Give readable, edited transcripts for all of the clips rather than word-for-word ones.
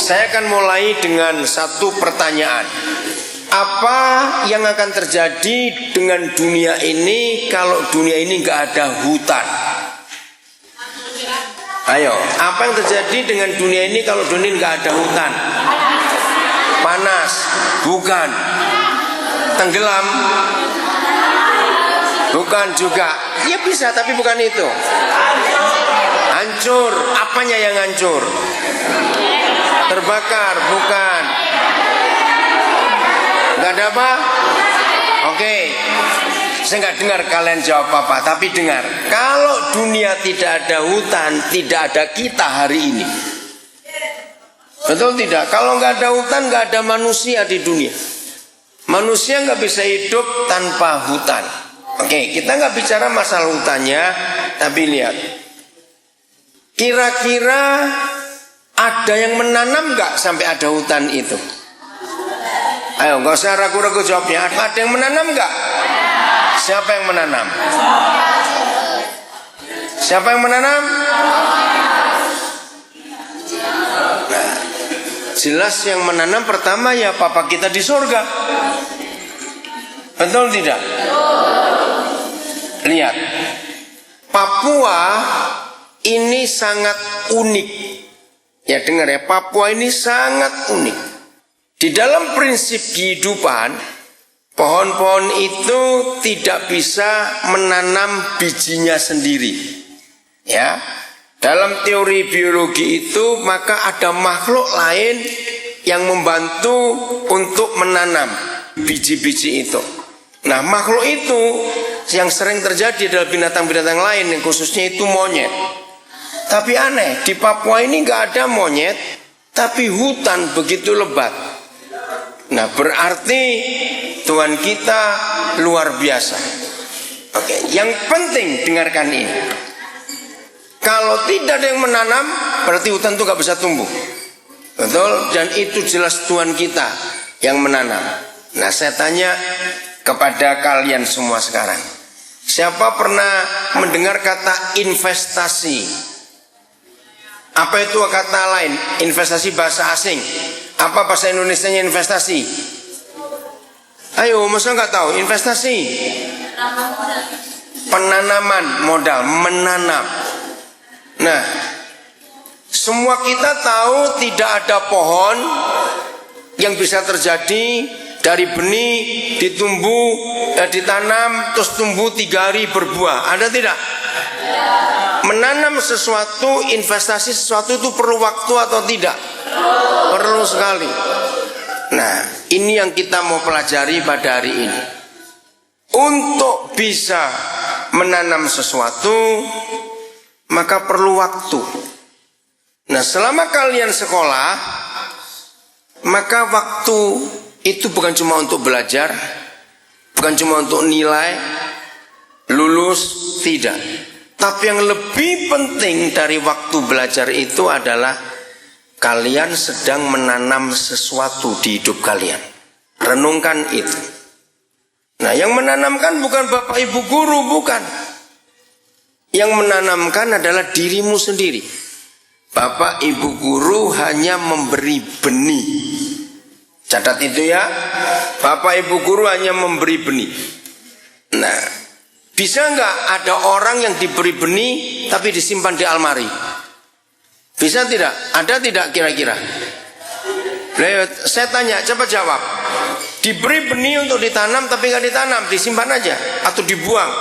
Saya akan mulai dengan satu pertanyaan. Apa yang akan terjadi dengan dunia ini kalau dunia ini nggak ada hutan? Ayo, apa yang terjadi dengan dunia ini kalau dunia ini nggak ada hutan? Panas? Bukan. Tenggelam? Bukan juga. Ya bisa, tapi bukan itu. Hancur. Apanya yang hancur? Terbakar? Bukan. Nggak ada apa? Oke. Saya nggak dengar kalian jawab apa, tapi dengar. Kalau dunia tidak ada hutan, tidak ada kita hari ini. Betul tidak? Kalau nggak ada hutan, nggak ada manusia di dunia. Manusia nggak bisa hidup tanpa hutan. Oke, kita nggak bicara masalah hutannya, tapi lihat. Kira-kira ada yang menanam nggak sampai ada hutan itu? Ayo, nggak usah ragu-ragu jawabnya. Ada yang menanam nggak? Siapa yang menanam? Siapa yang menanam? Nah, jelas yang menanam pertama ya papa kita di surga. Betul tidak? Lihat, Papua ini sangat unik. Ya dengar ya, Papua ini sangat unik. Di dalam prinsip kehidupan, pohon-pohon itu tidak bisa menanam bijinya sendiri. Ya, dalam teori biologi itu maka ada makhluk lain yang membantu untuk menanam biji-biji itu. Nah, makhluk itu yang sering terjadi adalah binatang-binatang lain, yang khususnya itu monyet. Tapi aneh, di Papua ini nggak ada monyet, tapi hutan begitu lebat. Nah, berarti Tuhan kita luar biasa. Oke, yang penting dengarkan ini. Kalau tidak ada yang menanam, berarti hutan itu gak bisa tumbuh. Betul? Dan itu jelas Tuhan kita yang menanam. Nah, saya tanya kepada kalian semua sekarang. Siapa pernah mendengar kata investasi? Apa itu kata lain? Investasi bahasa asing. Apa bahasa Indonesianya investasi? Ayo, masa nggak tahu investasi? Penanaman modal, menanam. Nah, semua kita tahu tidak ada pohon yang bisa terjadi dari benih ditumbuh, ditanam, terus tumbuh 3 hari berbuah. Ada tidak? Menanam sesuatu, investasi sesuatu itu perlu waktu atau tidak? Perlu sekali. Nah, ini yang kita mau pelajari pada hari ini. Untuk bisa menanam sesuatu, maka perlu waktu. Nah, selama kalian sekolah, maka waktu itu bukan cuma untuk belajar, bukan cuma untuk nilai, lulus, tidak. Tapi yang lebih penting dari waktu belajar itu adalah kalian sedang menanam sesuatu di hidup kalian. Renungkan itu. Nah, yang menanamkan bukan bapak ibu guru, bukan. Yang menanamkan adalah dirimu sendiri. Bapak ibu guru hanya memberi benih. Catat itu ya. Bapak ibu guru hanya memberi benih. Nah, bisa nggak ada orang yang diberi benih tapi disimpan di almari? Bisa tidak? Ada tidak kira-kira? Saya tanya, coba jawab. Diberi benih untuk ditanam tapi nggak ditanam, disimpan aja atau dibuang?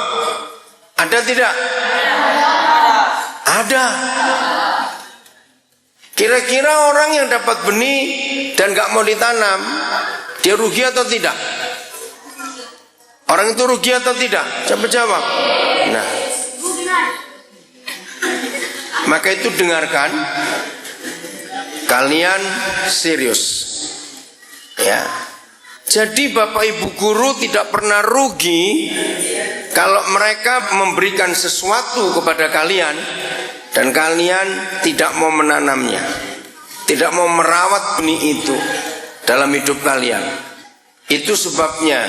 Ada tidak? Ada. Kira-kira orang yang dapat benih dan nggak mau ditanam, dia rugi atau tidak? Orang itu rugi atau tidak? Coba jawab. Nah, maka itu dengarkan. Kalian serius. Ya. Jadi bapak ibu guru tidak pernah rugi kalau mereka memberikan sesuatu kepada kalian dan kalian tidak mau menanamnya, tidak mau merawat benih itu dalam hidup kalian. Itu sebabnya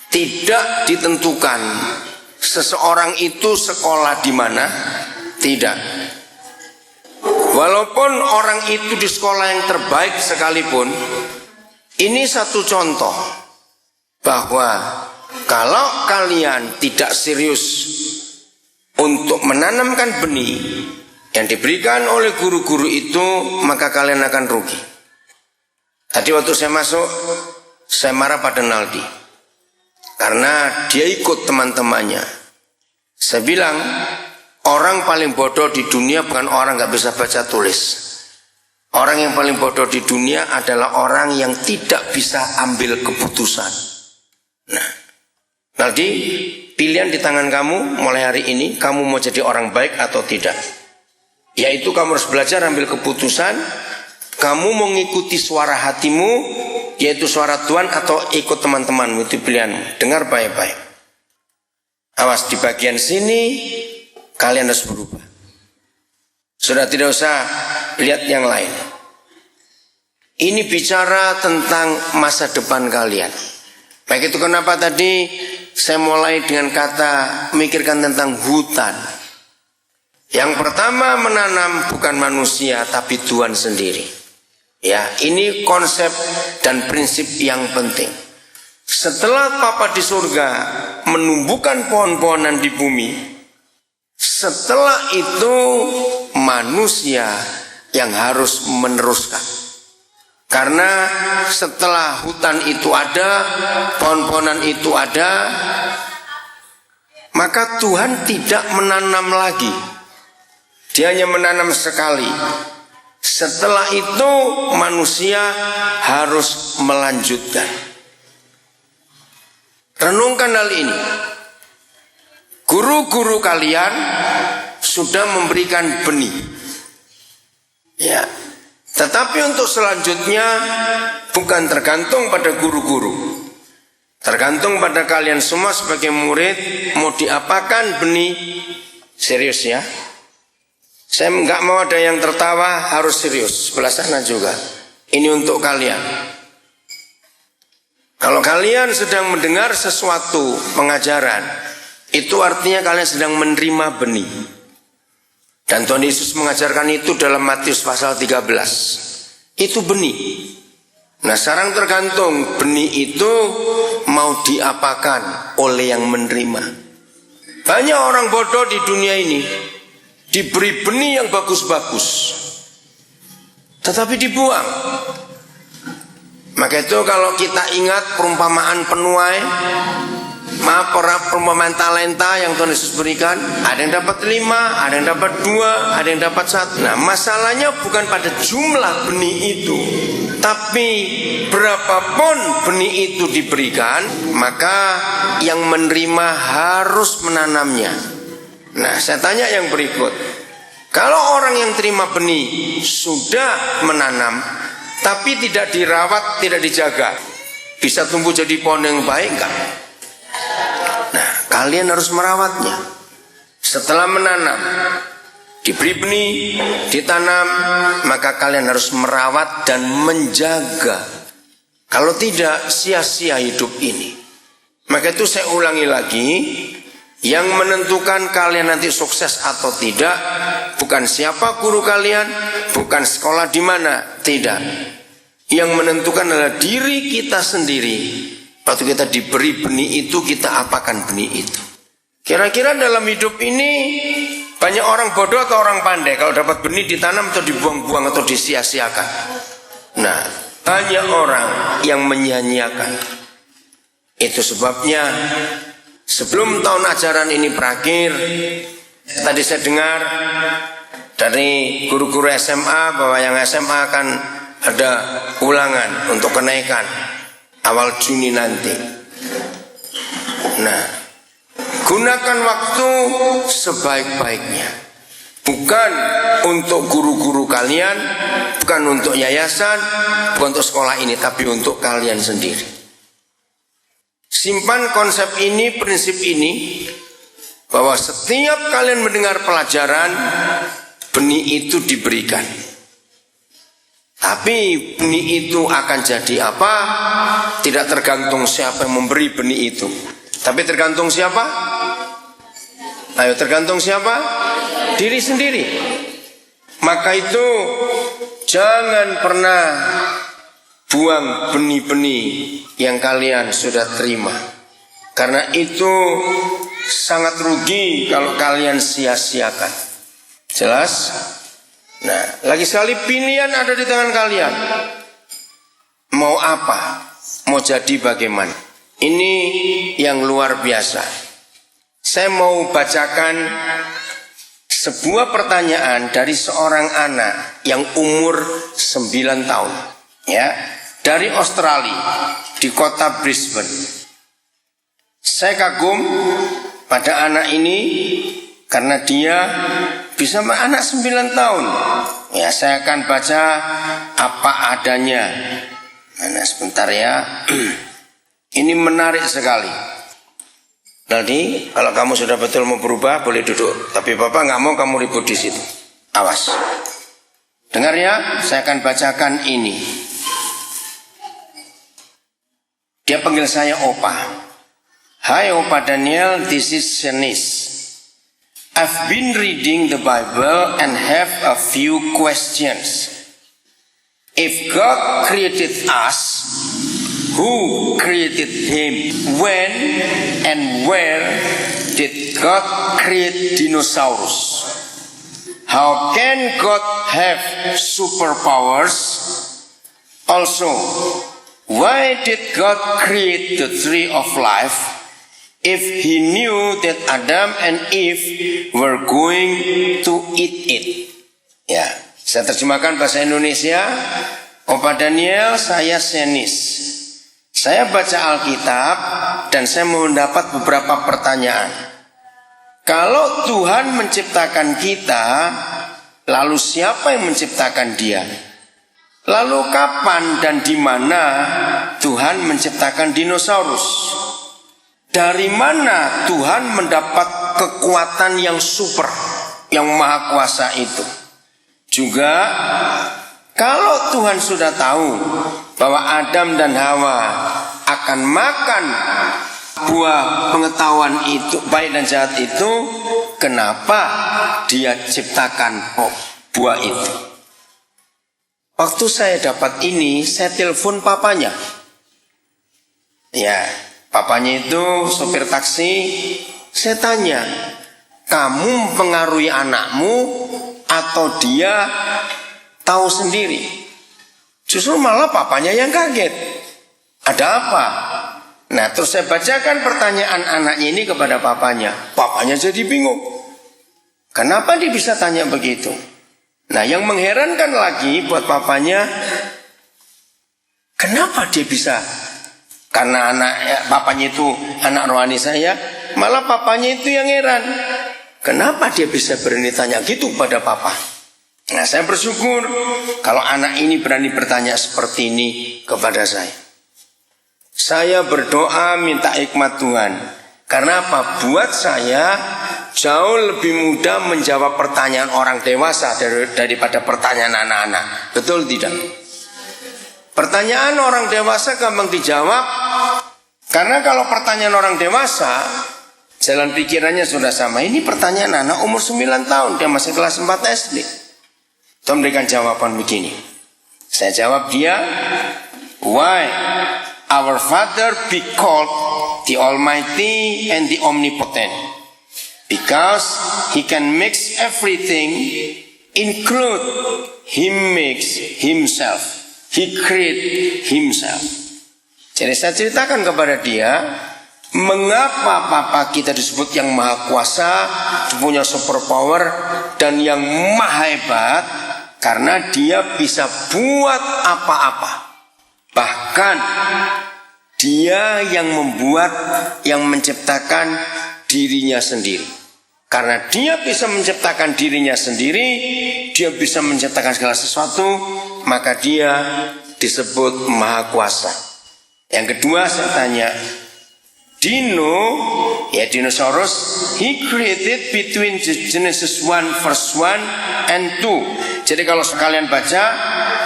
tidak ditentukan seseorang itu sekolah di mana, tidak. Walaupun orang itu di sekolah yang terbaik sekalipun, ini satu contoh bahwa kalau kalian tidak serius untuk menanamkan benih yang diberikan oleh guru-guru itu, maka kalian akan rugi. Tadi waktu saya masuk, saya marah pada Naldi karena dia ikut teman-temannya. Saya bilang, orang paling bodoh di dunia bukan orang gak bisa baca tulis. Orang yang paling bodoh di dunia adalah orang yang tidak bisa ambil keputusan. Nah, Naldi, pilihan di tangan kamu mulai hari ini, kamu mau jadi orang baik atau tidak. Yaitu kamu harus belajar ambil keputusan, kamu mau mengikuti suara hatimu, yaitu suara Tuhan, atau ikut teman-temanmu, itu pilihanmu. Dengar baik-baik. Awas di bagian sini, kalian harus berubah. Sudah tidak usah lihat yang lain. Ini bicara tentang masa depan kalian. Baik, itu kenapa tadi saya mulai dengan kata memikirkan tentang hutan. Yang pertama, menanam bukan manusia tapi Tuhan sendiri. Ya, ini konsep dan prinsip yang penting. Setelah Bapa di surga menumbuhkan pohon-pohonan di bumi, setelah itu manusia yang harus meneruskan. Karena setelah hutan itu ada, pohon-pohonan itu ada, maka Tuhan tidak menanam lagi. Dia hanya menanam sekali. Setelah itu manusia harus melanjutkan. Renungkan hal ini. Guru-guru kalian sudah memberikan benih. Ya. Tetapi untuk selanjutnya bukan tergantung pada guru-guru. Tergantung pada kalian semua sebagai murid, mau diapakan benih. Serius ya. Saya enggak mau ada yang tertawa, harus serius. Sebelah sana juga. Ini untuk kalian. Kalau kalian sedang mendengar sesuatu pengajaran, itu artinya kalian sedang menerima benih. Dan Tuhan Yesus mengajarkan itu dalam Matius pasal 13. Itu benih. Nah, sekarang tergantung benih itu mau diapakan oleh yang menerima. Banyak orang bodoh di dunia ini diberi benih yang bagus-bagus, tetapi dibuang. Maka itu kalau kita ingat perumpamaan penuai, perumpamaan talenta yang Tuhan Yesus berikan, ada yang dapat 5, ada yang dapat 2, ada yang dapat 1. Nah, masalahnya bukan pada jumlah benih itu, tapi berapapun benih itu diberikan, maka yang menerima harus menanamnya. Nah, saya tanya yang berikut. Kalau orang yang terima benih sudah menanam, tapi tidak dirawat, tidak dijaga, bisa tumbuh jadi pohon yang baik enggak? Nah, kalian harus merawatnya. Setelah menanam, diberi benih, ditanam, maka kalian harus merawat dan menjaga. Kalau tidak, sia-sia hidup ini. Maka itu saya ulangi lagi, yang menentukan kalian nanti sukses atau tidak bukan siapa guru kalian, bukan sekolah di mana, tidak. Yang menentukan adalah diri kita sendiri. Waktu kita diberi benih itu, kita apakan benih itu. Kira-kira dalam hidup ini banyak orang bodoh atau orang pandai kalau dapat benih ditanam atau dibuang-buang atau disia-siakan? Nah, banyak orang yang menyia-nyiakan. Itu sebabnya sebelum tahun ajaran ini berakhir, tadi saya dengar dari guru-guru SMA bahwa yang SMA akan ada ulangan untuk kenaikan awal Juni nanti. Nah, gunakan waktu sebaik-baiknya. Bukan untuk guru-guru kalian, bukan untuk yayasan, bukan untuk sekolah ini, tapi untuk kalian sendiri. Simpan konsep ini, prinsip ini, bahwa setiap kalian mendengar pelajaran, benih itu diberikan. Tapi benih itu akan jadi apa? Tidak tergantung siapa yang memberi benih itu, tapi tergantung siapa? Ayo, tergantung siapa? Diri sendiri. Maka itu jangan pernah buang benih-benih yang kalian sudah terima. Karena itu sangat rugi kalau kalian sia-siakan. Jelas? Nah, lagi sekali pilihan ada di tangan kalian. Mau apa? Mau jadi bagaimana? Ini yang luar biasa. Saya mau bacakan sebuah pertanyaan dari seorang anak yang umur 9 tahun. Ya, dari Australia, di kota Brisbane. Saya kagum pada anak ini karena dia bisa anak 9 tahun. Ya, saya akan baca apa adanya. Nah, sebentar ya. Ini menarik sekali. Nanti kalau kamu sudah betul mau berubah boleh duduk. Tapi Bapak nggak mau kamu ribut di situ. Awas. Dengar ya, saya akan bacakan ini. Dia panggil saya Opa. Hai Opa Daniel, this is Shanice. I've been reading the Bible and have a few questions. If God created us, who created him? When and where did God create dinosaurs? How can God have superpowers? Also, why did God create the tree of life if he knew that Adam and Eve were going to eat it? Ya, saya terjemahkan bahasa Indonesia. Opa Daniel, saya Senis. Saya baca Alkitab dan saya mendapat beberapa pertanyaan. Kalau Tuhan menciptakan kita, lalu siapa yang menciptakan dia? Lalu kapan dan di mana Tuhan menciptakan dinosaurus? Dari mana Tuhan mendapat kekuatan yang super, yang maha kuasa itu? Juga kalau Tuhan sudah tahu bahwa Adam dan Hawa akan makan buah pengetahuan itu, baik dan jahat itu, kenapa dia ciptakan buah itu? Waktu saya dapat ini, saya telepon papanya. Ya, papanya itu sopir taksi. Saya tanya, kamu mempengaruhi anakmu atau dia tahu sendiri? Justru malah papanya yang kaget. Ada apa? Nah, terus saya bacakan pertanyaan anaknya ini kepada papanya. Papanya jadi bingung. Kenapa dia bisa tanya begitu? Nah, yang mengherankan lagi buat papanya, kenapa dia bisa? Karena papanya itu anak rohani saya, malah papanya itu yang heran. Kenapa dia bisa berani tanya gitu pada papa? Nah, saya bersyukur kalau anak ini berani bertanya seperti ini kepada saya. Saya berdoa minta hikmat Tuhan. Karena apa? Buat saya jauh lebih mudah menjawab pertanyaan orang dewasa daripada pertanyaan anak-anak. Betul tidak? Pertanyaan orang dewasa gampang dijawab. Karena kalau pertanyaan orang dewasa, jalan pikirannya sudah sama. Ini pertanyaan anak umur 9 tahun. Dia masih kelas 4 SD. Dia memberikan jawaban begini. Saya jawab dia, why our Father be called the Almighty and the Omnipotent? Because he can mix everything, include he makes himself. He create himself. Jadi saya ceritakan kepada dia, mengapa papa kita disebut yang maha kuasa, punya superpower dan yang maha hebat? Karena dia bisa buat apa-apa. Bahkan dia yang membuat, yang menciptakan dirinya sendiri. Karena dia bisa menciptakan dirinya sendiri, dia bisa menciptakan segala sesuatu, maka dia disebut maha kuasa. Yang kedua saya tanya, dinosaurus, he created between Genesis 1 verse 1 and 2. Jadi kalau sekalian baca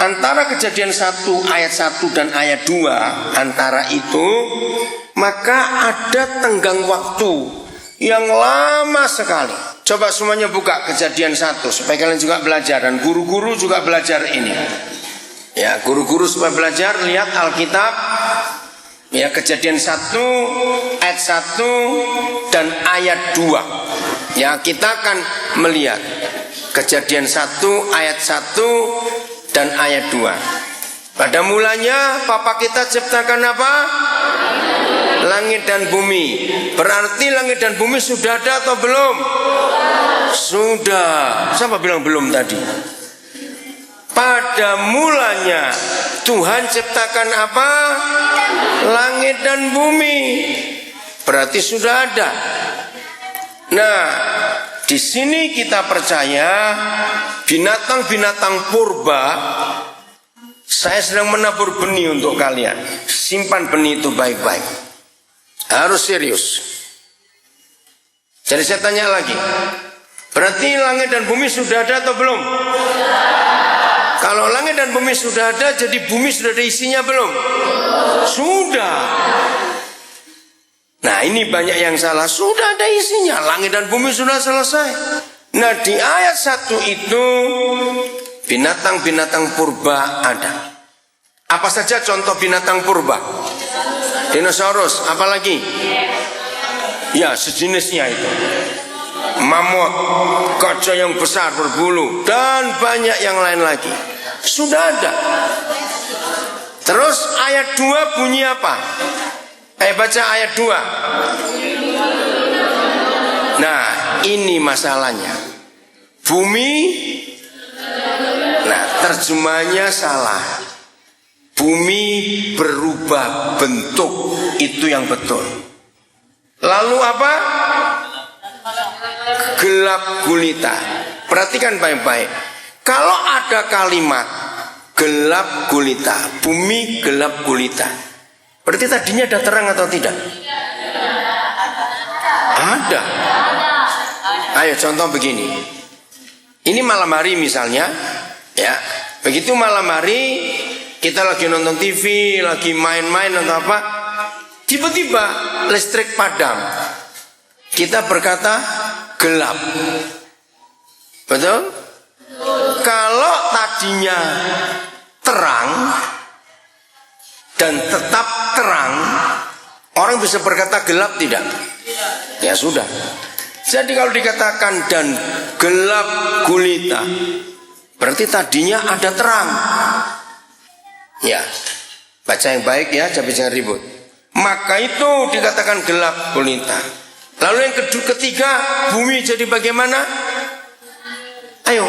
antara Kejadian 1 ayat 1 dan ayat 2, antara itu maka ada tenggang waktu yang lama sekali. Coba semuanya buka Kejadian 1 supaya kalian juga belajar dan guru-guru juga belajar ini. Ya, guru-guru supaya belajar lihat Alkitab. Ya, Kejadian 1 ayat 1 dan ayat 2. Ya, kita akan melihat Kejadian 1 ayat 1 dan ayat 2. Pada mulanya Papa kita ciptakan apa? Langit dan bumi. Berarti langit dan bumi sudah ada atau belum? Sudah. Siapa bilang belum tadi? Pada mulanya Tuhan ciptakan apa? Langit dan bumi. Berarti sudah ada. Nah, di sini kita percaya binatang-binatang purba. Saya sedang menabur benih untuk kalian. Simpan benih itu baik-baik. Harus serius. Jadi saya tanya lagi. Berarti langit dan bumi sudah ada atau belum? Kalau langit dan bumi sudah ada, jadi bumi sudah ada isinya belum? Sudah. Nah, ini banyak yang salah. Sudah ada isinya. Langit dan bumi sudah selesai. Nah, di ayat 1 itu binatang-binatang purba ada. Apa saja contoh binatang purba? Dinosaurus, apalagi? Ya, sejenisnya itu. Mamut, gajah yang besar berbulu, dan banyak yang lain lagi. Sudah ada. Terus ayat 2 bunyi apa? Baca ayat 2. Nah, ini masalahnya. Bumi, nah terjemahnya salah. Bumi berubah bentuk, itu yang betul. Lalu apa? Gelap gulita. Perhatikan baik-baik. Kalau ada kalimat gelap gulita, bumi gelap gulita, berarti tadinya ada terang atau tidak? Ada. Ayo contoh begini. Ini malam hari misalnya, ya. Begitu malam hari kita lagi nonton TV, lagi main-main atau apa, tiba-tiba listrik padam. Kita berkata gelap. Betul? Kalau tadinya terang dan tetap terang, orang bisa berkata gelap tidak? Ya sudah. Jadi kalau dikatakan dan gelap gulita, berarti tadinya ada terang. Ya, baca yang baik ya, jangan ribut. Maka itu dikatakan gelap gulita. Lalu yang ketiga, bumi jadi bagaimana? Ayo.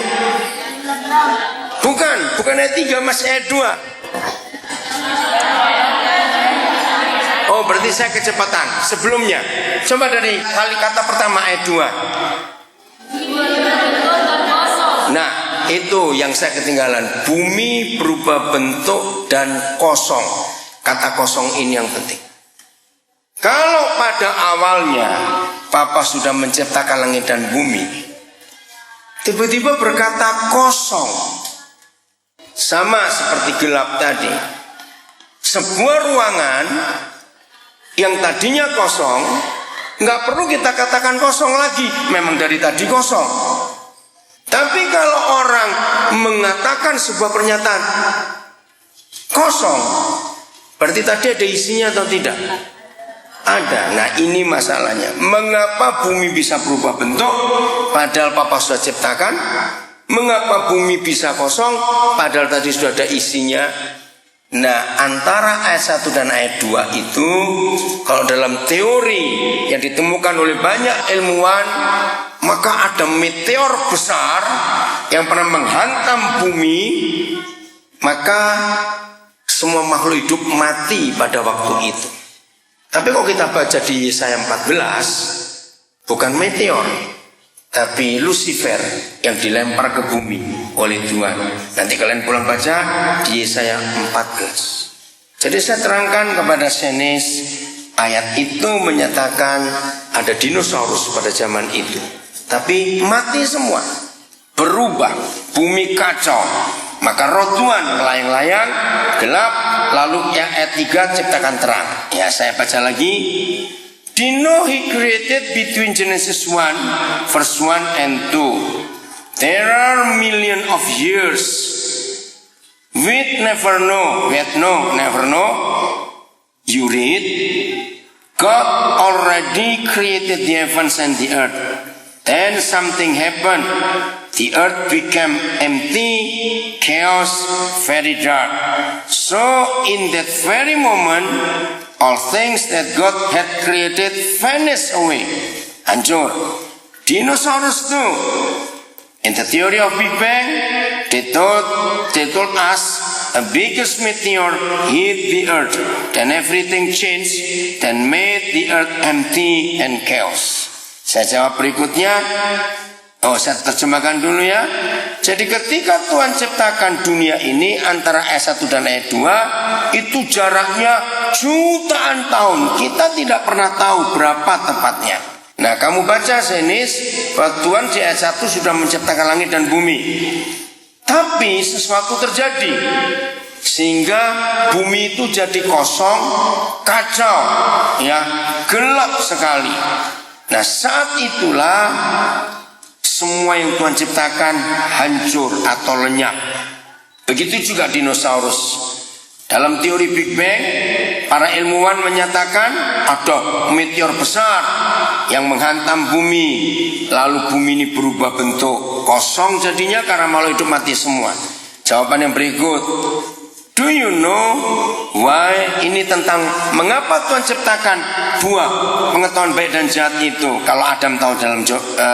Bukan ayat 3, masih ayat 2. Oh, berarti saya kecepatan. Sebelumnya, coba dari kata pertama ayat 2. Nah, itu yang saya ketinggalan. Bumi berubah bentuk dan kosong. Kata kosong ini yang penting. Kalau pada awalnya Papa sudah menciptakan langit dan bumi, tiba-tiba berkata kosong, sama seperti gelap tadi. Sebuah ruangan yang tadinya kosong, nggak perlu kita katakan kosong lagi, memang dari tadi kosong. Tapi kalau orang mengatakan sebuah pernyataan kosong, berarti tadi ada isinya atau tidak? Ada. Nah, ini masalahnya. Mengapa bumi bisa berubah bentuk padahal Papa sudah ciptakan? Mengapa bumi bisa kosong padahal tadi sudah ada isinya? Nah, antara ayat 1 dan ayat 2 itu, kalau dalam teori yang ditemukan oleh banyak ilmuwan, maka ada meteor besar yang pernah menghantam bumi, maka semua makhluk hidup mati pada waktu itu. Tapi kalau kita baca di Yesaya 14, bukan meteor, tapi Lucifer yang dilempar ke bumi oleh Tuhan. Nanti kalian pulang baca di Yesaya 14. Jadi saya terangkan kepada Senes, ayat itu menyatakan ada dinosaurus pada zaman itu. Tapi mati semua, berubah, bumi kacau. Maka roh Tuhan melayang-layang, gelap. Lalu yang ayat 3 ciptakan terang. Ya, saya baca lagi. Do you know he created between Genesis 1 verse 1 and 2? There are millions of years. We never know. Never know. You read, God already created the heavens and the earth. Then something happened. The earth became empty, chaos, very dark. So in that very moment, all things that God had created vanished away. Hancur. Dinosaurs too. In the theory of Big Bang, they told us a biggest meteor hit the earth, then everything changed, then made the earth empty and chaos. Saya jawab berikutnya. Saya terjemahkan dulu ya. Jadi ketika Tuhan ciptakan dunia ini antara ayat 1 dan ayat 2, itu jaraknya jutaan tahun. Kita tidak pernah tahu berapa tepatnya. Nah, kamu baca Genesis bahwa Tuhan di ayat 1 sudah menciptakan langit dan bumi. Tapi sesuatu terjadi sehingga bumi itu jadi kosong, kacau, ya, gelap sekali. Nah, saat itulah semua yang Tuhan ciptakan hancur atau lenyap. Begitu juga dinosaurus. Dalam teori Big Bang, para ilmuwan menyatakan ada meteor besar yang menghantam bumi. Lalu bumi ini berubah bentuk, kosong jadinya karena makhluk hidup mati semua. Jawaban yang berikut. Do you know why? Ini tentang mengapa Tuhan ciptakan buah pengetahuan baik dan jahat itu kalau Adam tahu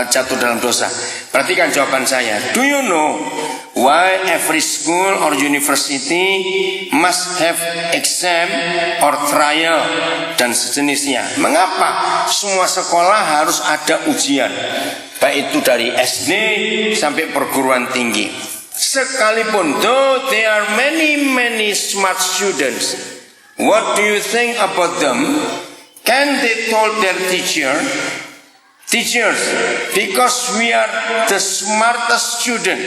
jatuh dalam dosa. Perhatikan jawaban saya. Do you know why every school or university must have exam or trial dan sejenisnya? Mengapa semua sekolah harus ada ujian? Baik itu dari SD sampai perguruan tinggi. Sekalipun though there are many smart students, what do you think about them? Can they told their teachers, because we are the smartest student,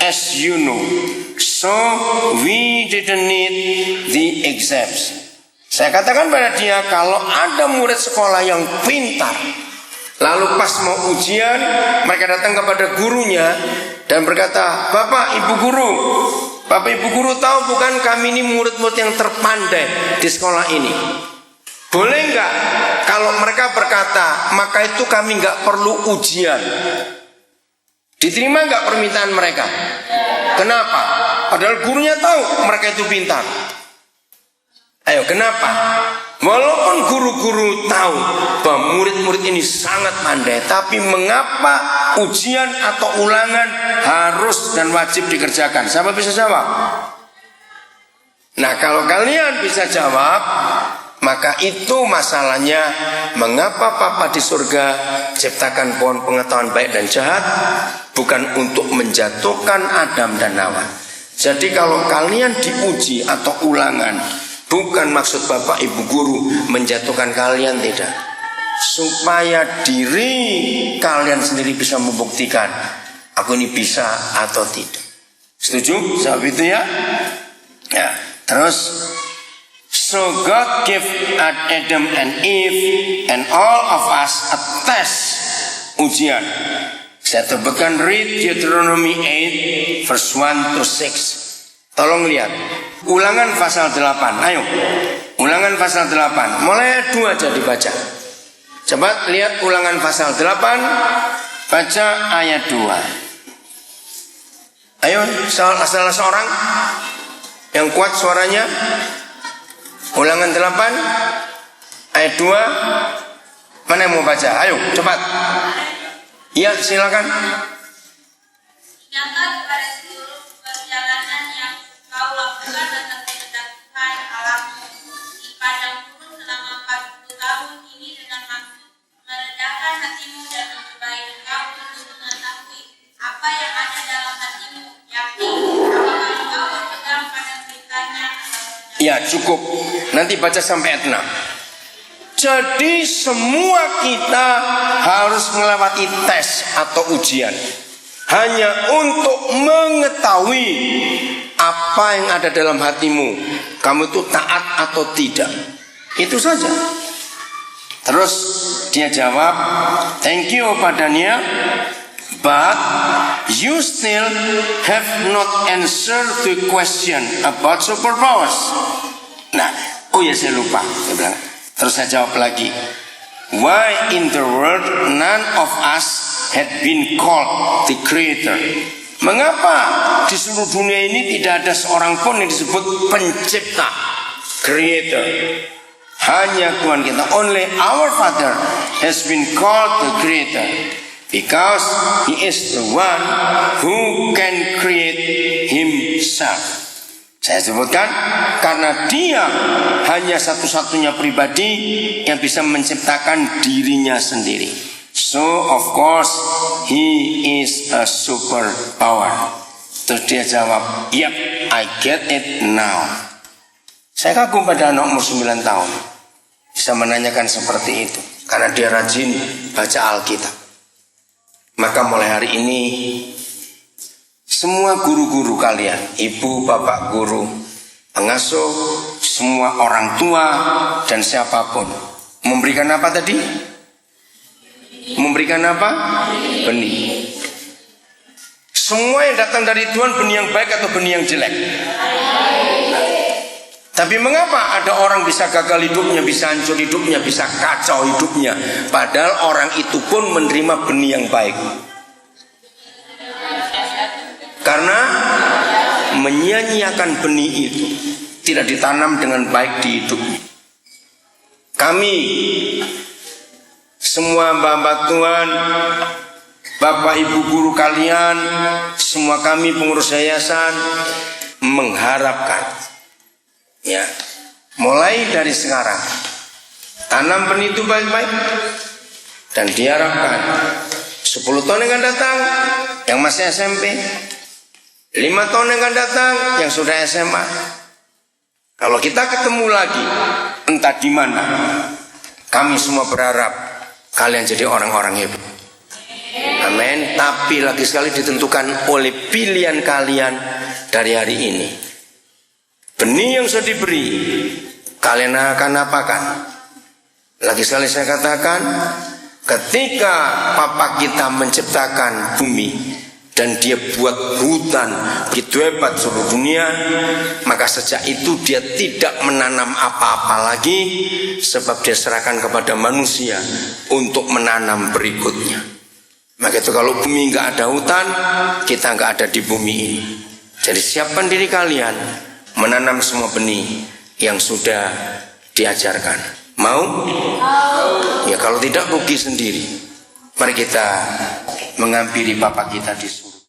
as you know, so we didn't need the exams. Saya katakan pada dia, kalau ada murid sekolah yang pintar, lalu pas mau ujian, mereka datang kepada gurunya dan berkata, Bapak Ibu Guru tahu bukan kami ini murid-murid yang terpandai di sekolah ini. Boleh enggak kalau mereka berkata, maka itu kami enggak perlu ujian? Diterima enggak permintaan mereka? Kenapa? Padahal gurunya tahu mereka itu pintar. Ayo, kenapa? Walaupun guru-guru tahu bahwa murid-murid ini sangat pandai, tapi mengapa ujian atau ulangan harus dan wajib dikerjakan? Siapa bisa jawab? Nah, kalau kalian bisa jawab, maka itu masalahnya. Mengapa Papa di surga ciptakan pohon pengetahuan baik dan jahat? Bukan untuk menjatuhkan Adam dan Hawa. Jadi kalau kalian diuji atau ulangan, bukan maksud Bapak Ibu Guru menjatuhkan kalian, tidak. Supaya diri kalian sendiri bisa membuktikan aku ini bisa atau tidak. Setuju? Jawab itu ya. Ya. Terus, so God gave Adam and Eve and all of us a test, ujian. Saya terbitkan read Deuteronomy 8 verse 1 to 6. Tolong lihat Ulangan pasal 8. Ayo, Ulangan pasal 8. Mulai ayat 2 aja dibaca. Coba lihat Ulangan pasal 8, baca ayat 2. Ayo, salah seorang yang kuat suaranya. Ulangan 8 ayat 2. Mana yang mau baca? Ayo, cepat. Ya, silakan. Ingatlah kepada seluruh perjalanan yang kau lakukan atas kehendak Tuhan Allahmu di padang gurun selama 40 tahun ini dengan maksud meredakan hatimu dan mencobai engkau untuk mengetahui apa yang ada dalam hatimu, yakni apakah engkau berpegang pada perintahnya atau tidak. Ya, cukup. Nanti baca sampai ayat 6. Jadi semua kita harus melewati tes atau ujian hanya untuk mengetahui apa yang ada dalam hatimu. Kamu itu taat atau tidak. Itu saja. Terus dia jawab, thank you Pak Daniel, but you still have not answered the question about superpowers. Nah, oh ya saya lupa, dia bilang. Terus saya jawab lagi, why in the world none of us had been called the creator? Mengapa di seluruh dunia ini tidak ada seorang pun yang disebut pencipta, creator? Hanya Tuhan kita, only our Father has been called the creator, because He is the one who can create Himself. Saya sebutkan karena Dia hanya satu-satunya pribadi yang bisa menciptakan dirinya sendiri. So of course He is a superpower. Terus dia jawab, yep, I get it now. Saya kagum pada anak umur 9 tahun bisa menanyakan seperti itu, karena dia rajin baca Alkitab. Maka mulai hari ini semua guru-guru kalian, ibu, bapak guru, pengasuh, semua orang tua dan siapapun memberikan apa tadi? Memberikan apa? Benih. Semua yang datang dari Tuhan benih yang baik atau benih yang jelek? Tapi mengapa ada orang bisa gagal hidupnya, bisa hancur hidupnya, bisa kacau hidupnya, padahal orang itu pun menerima benih yang baik? Karena menyia-nyiakan benih itu, tidak ditanam dengan baik di hidupnya. Kami semua mbak-mbak Tuhan, bapak ibu guru kalian, semua kami pengurus yayasan mengharapkan, ya, mulai dari sekarang tanam benih itu baik-baik, dan diharapkan 10 tahun yang akan datang yang masih SMP, 5 tahun yang akan datang yang sudah SMA, kalau kita ketemu lagi entah di mana, kami semua berharap kalian jadi orang-orang hebat. Amin. Tapi lagi sekali ditentukan oleh pilihan kalian dari hari ini. Benih yang sudah diberi, kalian akan apakan? Lagi sekali saya katakan, ketika Papa kita menciptakan bumi dan dia buat hutan begitu hebat seluruh dunia, maka sejak itu dia tidak menanam apa-apa lagi, sebab dia serahkan kepada manusia untuk menanam berikutnya. Maka itu kalau bumi nggak ada hutan, kita nggak ada di bumi ini. Jadi siapkan diri kalian menanam semua benih yang sudah diajarkan. Mau? Ya kalau tidak rugi sendiri. Mari kita menghampiri Bapa kita di surga.